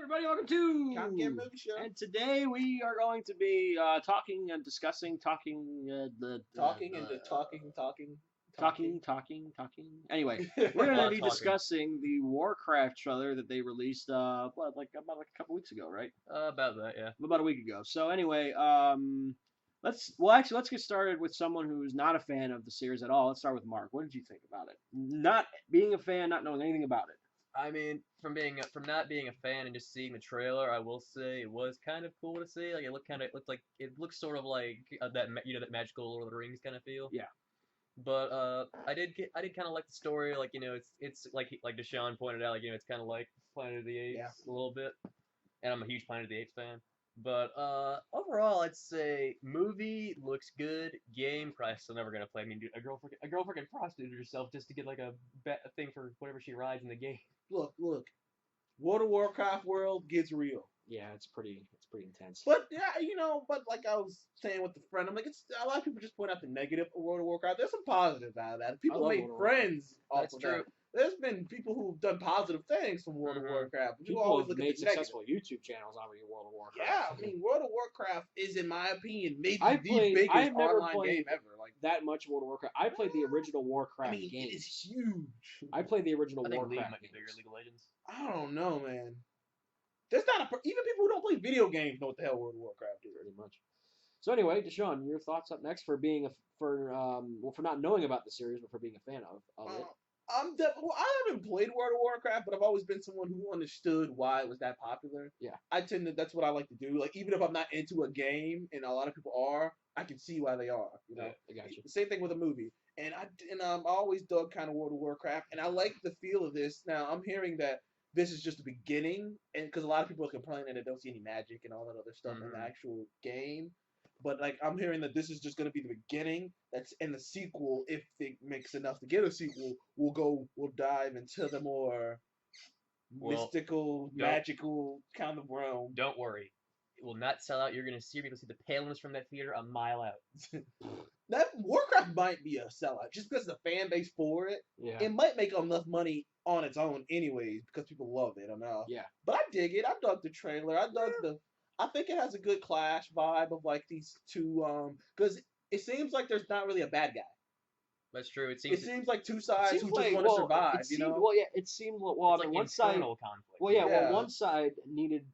everybody, welcome to Can't get movie show. and today we are going to be talking and discussing Talking and talking. talking. Anyway, we're A going to lot be of talking. discussing the Warcraft trailer that they released about a couple weeks ago, right? About that, yeah. About a week ago. So anyway, let's get started with someone who's not a fan of the series at all. Let's start with Mark. What did you think about it? Not being a fan, not knowing anything about it. I mean, from not being a fan and just seeing the trailer, I will say it was kind of cool to see. Like it looked sort of like that magical Lord of the Rings kind of feel. Yeah. But I did kind of like the story. Like it's like Deshaun pointed out. Like it's kind of like Planet of the Apes a little bit. And I'm a huge Planet of the Apes fan. But overall, I'd say movie looks good. Game, probably still never gonna play. I mean, dude, a girl freaking prostituted herself just to get like a thing for whatever she rides in the game. Look. World of Warcraft world gets real. Yeah, it's pretty intense. But yeah, but like I was saying with the friend, I'm like, it's a lot of people just point out the negative of World of Warcraft. There's some positives out of that. People love made World of friends off That's of true. that. There's been people who've done positive things from World of Warcraft. But you People always have look made at the negative. successful YouTube channels out of World of Warcraft. Yeah, I mean, World of Warcraft is, in my opinion, maybe I've the played- biggest I've never online played- game ever. Like, that much World of Warcraft. I played the original Warcraft I mean, games. it is huge. I played the original I think League Warcraft might be bigger. games. League of Legends. I don't know, man. There's not even people who don't play video games know what the hell World of Warcraft is. Pretty much. So anyway, Deshaun, your thoughts up next for being for not knowing about the series, but for being a fan of it. I haven't played World of Warcraft, but I've always been someone who understood why it was that popular. Yeah. That's what I like to do. Like, even if I'm not into a game, and a lot of people are, I can see why they are. Yeah, I got you. The same thing with a movie. And I always dug kind of World of Warcraft, and I like the feel of this. Now I'm hearing that this is just the beginning, and because a lot of people are complaining that they don't see any magic and all that other stuff in the actual game. But like I'm hearing that this is just going to be the beginning. That's in the sequel. If it makes enough to get a sequel, we'll dive into the more mystical, magical kind of realm. Don't worry, it will not sell out. You're gonna see the paleness from that theater a mile out. That Warcraft might be a sellout just because the fan base for it. Yeah. It might make enough money on its own anyways because people love it enough. Yeah. But I dig it. I dug the trailer. I think it has a good Clash vibe of like these two because it seems like there's not really a bad guy. That's true. It seems like two sides who just want to survive. Well, yeah, it seemed well. It's like one side. internal conflict. Well, yeah. Yeah. Well, one side needed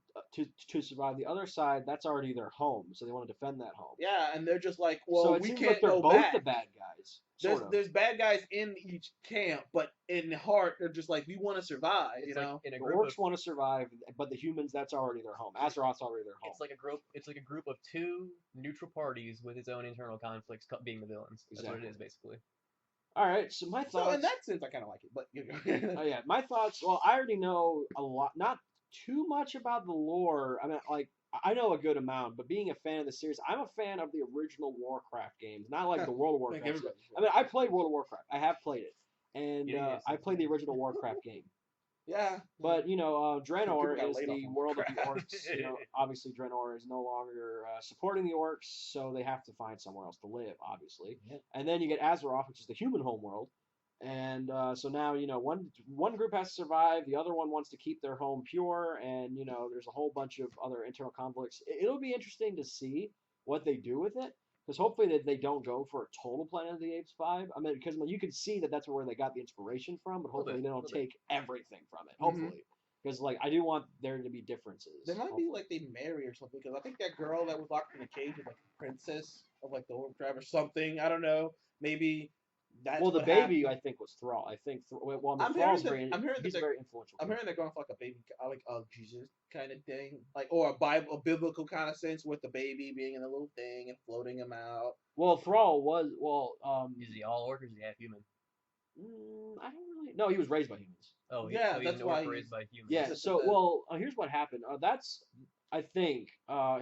to survive. The other side, that's already their home, so they want to defend that home. Yeah, and they're just like, well, so it we seems can't like they're go both back. the bad guys. There's bad guys in each camp, but in the heart, they're just like, we want to survive. It's you like know, in a The group orcs of, want to survive, but the humans, that's already their home. Azeroth's already their home. it's like a group of two neutral parties with its own internal conflicts being the villains. That's what it Exactly. is basically. All right, so my thoughts. so in that sense, I kind of like it. But Oh yeah, my thoughts. Well, I already know a lot, not too much about the lore. I mean, like I know a good amount, but being a fan of the series, I'm a fan of the original Warcraft games, not like the World of Warcraft. Like series. I mean, I played World of Warcraft. I have played it, and Yeah, I played the original Warcraft game. yeah, But Draenor got is laid the off on world of the Warcraft. orcs. Obviously Draenor is no longer supporting the orcs, so they have to find somewhere else to live. Obviously, Yeah. and then you get Azeroth, which is the human homeworld. And so now one group has to survive, the other one wants to keep their home pure, and there's a whole bunch of other internal conflicts. It'll be interesting to see what they do with it, because hopefully that they don't go for a total Planet of the Apes vibe. I mean, because you can see that that's where they got the inspiration from, but hopefully they don't take everything from it. Hopefully, because like I do want there to be differences. There might be like they marry or something because I think that girl that was locked in a cage was like a princess of like the orc tribe or something. I don't know. Maybe that's Well, the what baby happened. I think was Thrall. I think well, I'm Thrall's hearing that he's they're- very influential. I'm hearing they're going for like a baby, like a Jesus kind of thing, like or a biblical kind of sense with the baby being in a little thing and floating him out. Well, Thrall was Is he all orc or is he half human? I don't really. No, he was raised by humans. Oh, Yeah, he's that's an why orc raised by humans. Yeah. Just So the- well, here's what happened. That's I think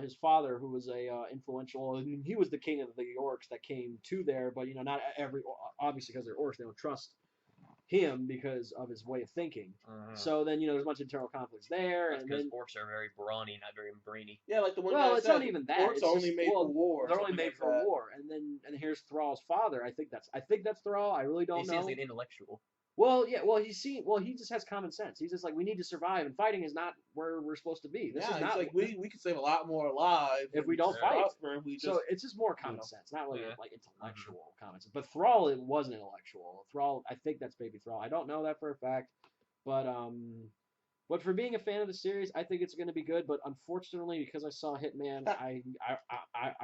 his father, who was a influential. I mean, he was the king of the orcs that came to there, but not every obviously because they're orcs, they don't trust him because of his way of thinking. So then there's a bunch of internal conflicts there, That's and because then orcs are very brawny, not very brainy. Yeah, like the one. well, guy it's said, not even that. Orcs It's are only just- made for war. or They're only something made like for that. war, and here's Thrall's father. I think that's Thrall. I really don't He know. seems like an intellectual. Well, yeah. Well, he just has common sense. He's just like, we need to survive, and fighting is not where we're supposed to be. This Yeah, is it's not. like we could save a lot more lives If we and don't fight. prosper if we just. So it's just more common know. sense, not really Yeah. like intellectual common sense. But Thrall, it wasn't intellectual. Thrall, I think that's Baby Thrall. I don't know that for a fact, but for being a fan of the series, I think it's going to be good. But unfortunately, because I saw Hitman, I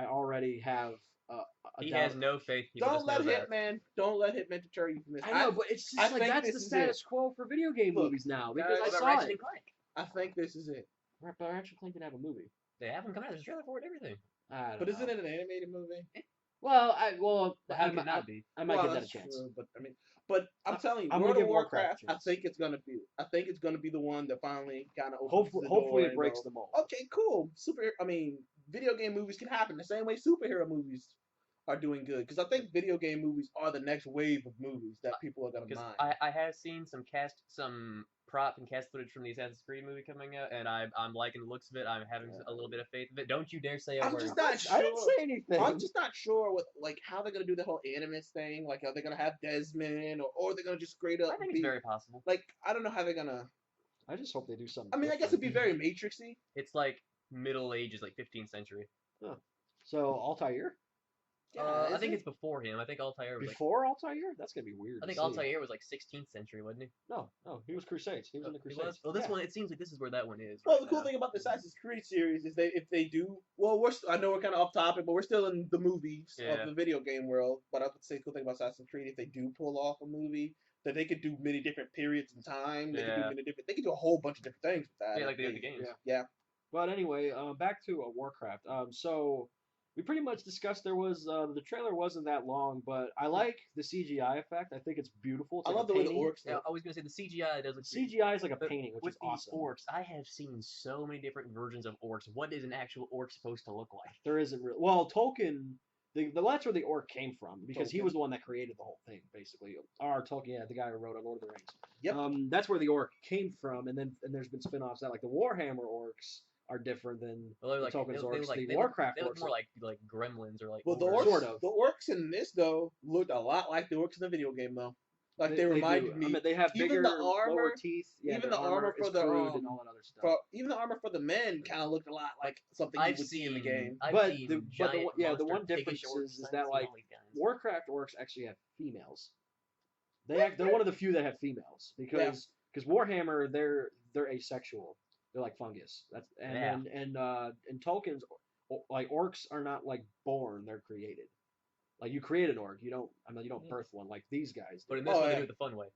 already have a He doubt. has no faith. People Don't just let know that. Don't let Hitman deter you from this. I know, but it's just I like think that's the this is status it. quo for video game Look, movies now because guys, I What about saw Ratchet it. and Clank? I think this is it. But Ratchet and Clank didn't have a movie. They haven't come out. There's a trailer for it and everything. I don't But know. isn't it an animated movie? Well, Well, how could it not be? I might Well, give that a that's chance. true, but I mean, but I'm telling you, I'm World gonna of give Warcraft a Warcraft. I chance. think it's gonna be. I think it's gonna be the one that finally kind of opens Hopefully, the door hopefully it and breaks go, the mold. okay, cool. I mean, video game movies can happen the same way superhero movies are doing good. Because I think video game movies are the next wave of movies that people are gonna Because mind. I have seen some prop and cast footage from the Assassin's Creed movie coming out, and I'm liking the looks of it. I'm having a little bit of faith of it. Don't you dare say a I'm word. just not I didn't sure. say anything. I'm just not sure what like how they're gonna do the whole Animus thing. Like, are they gonna have Desmond, or they're gonna just straight up I think be it's very possible. like I don't know how they're gonna. I just hope they do something. I mean, I guess it'd be very Matrixy. It's like Middle Ages, like 15th century. So Altair I is think it? it's before him. I think Altair was like. before Altair? That's gonna be weird. I think to see. Altair was like 16th century, wasn't he? No, he was Crusades. He was in the He Crusades. was. Well, this Yeah. one. It seems like this is where that one is. Well, right the cool now. thing about the Assassin's Creed series is if they do well, I know we're kind of off topic, but we're still in the movies Yeah. of the video game world. But I would say the cool thing about Assassin's Creed, if they do pull off a movie, that they could do many different periods in time. They could do Yeah. many different. They could do a whole bunch of different things with that. Yeah, I like they do the think. games. Yeah. But anyway, back to Warcraft. So we pretty much discussed there was the trailer wasn't that long, but I like the CGI effect. I think it's beautiful. It's I like love a the way the painting. orcs Yeah, look. I was gonna say the CGI does look. CGI is like a But painting, which with is these awesome. orcs, I have seen so many different versions of orcs. What is an actual orc supposed to look like? There isn't really. Well, Tolkien, that's where the orc came from because he Tolkien. was the one that created the whole thing, basically. Tolkien, yeah, the guy who wrote Lord of the Rings. Yep. That's where the orc came from, and there's been spin-offs out like the Warhammer orcs are different than Well, they're like, Tolkien's they orcs. look like, The they Warcraft look orcs more are- like gremlins or like. Well, the ogres. orcs, Sort of. the orcs in this though looked a lot like the orcs in the video game though. Like they do. reminded I me. mean, they have even bigger, the lower armor- teeth. Yeah, even their the armor is for the, crude and all that other stuff. Even the armor for the men kind of looked a lot like something you I've would see in the seen. game. I've But seen the giant one- yeah, the monster one piggish difference orcs. is I've that, seen like, all these guys. Warcraft orcs actually have females. They're one of the few that have females because Warhammer they're asexual. They're like fungus. That's and Tolkien's like orcs are not like born. They're created. Like you create an orc. You don't birth one like these guys. But do. in this Oh, one, yeah. they do it the fun way.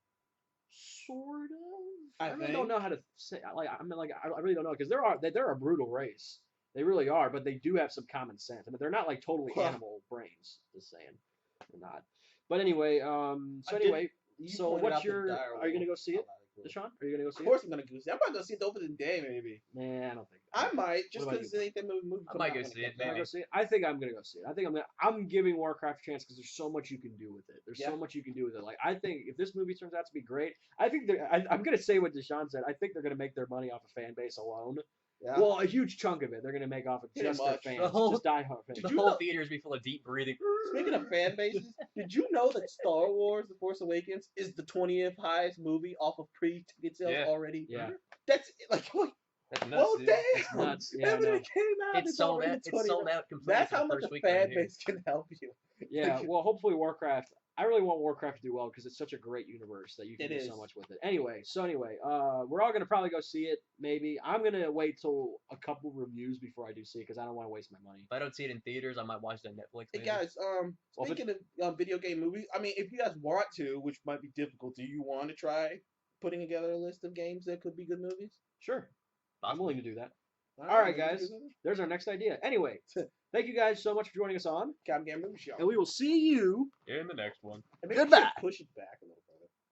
Sort of. I really think. don't know how to say. I really don't know because they're a brutal race. They really are, but they do have some common sense. I mean, they're not like totally Huh. animal brains. Just saying, they're not. But anyway, You so pointed what's out the your? dire Are you gonna go wolf. see it, I like it. Deshaun? Are you gonna go see Of it? course I'm gonna go see it. I'm probably gonna see it the opening day maybe. Nah, I don't think. I might just about because you? it ain't that movie. I coming might out go when see it, comes Am I out. maybe. gonna see it? I think I'm gonna go see it. I think I'm giving Warcraft a chance because there's so much you can do with it. There's Yeah. so much you can do with it. Like I think if this movie turns out to be great, I think I'm gonna say what Deshaun said. I think they're gonna make their money off of fan base alone. Yeah. Well, a huge chunk of it they're gonna make off of Pretty just their much. fans, The whole- just diehard fans. The you whole know- theater's be full of deep breathing. Speaking of fan bases, did you know that Star Wars: The Force Awakens is the 20th highest movie off of pre-ticket sales Yeah. already? Yeah. That's like That's nuts, well, dude. damn. It's nuts. Yeah, I Everything know. that came out. It's is sold already out. It's 20th. sold out completely. That's for how the much first a week fan right here. base can help you. Yeah, well, hopefully Warcraft. I really want Warcraft to do well because it's such a great universe that you can It do so is. much with it. Anyway, we're all gonna probably go see it. Maybe I'm gonna wait till a couple reviews before I do see it because I don't want to waste my money. If I don't see it in theaters, I might watch it on Netflix. Hey Maybe. guys, Well, if speaking of video game movies, I mean, if you guys want to, which might be difficult, do you want to try putting together a list of games that could be good movies? Sure, I'm Possibly. willing to do that. All right, guys. There's our next idea. Anyway, thank you guys so much for joining us on, Cam Game Movie Show. and we will see you. In the next one. And maybe we should Goodbye. Push it back a little.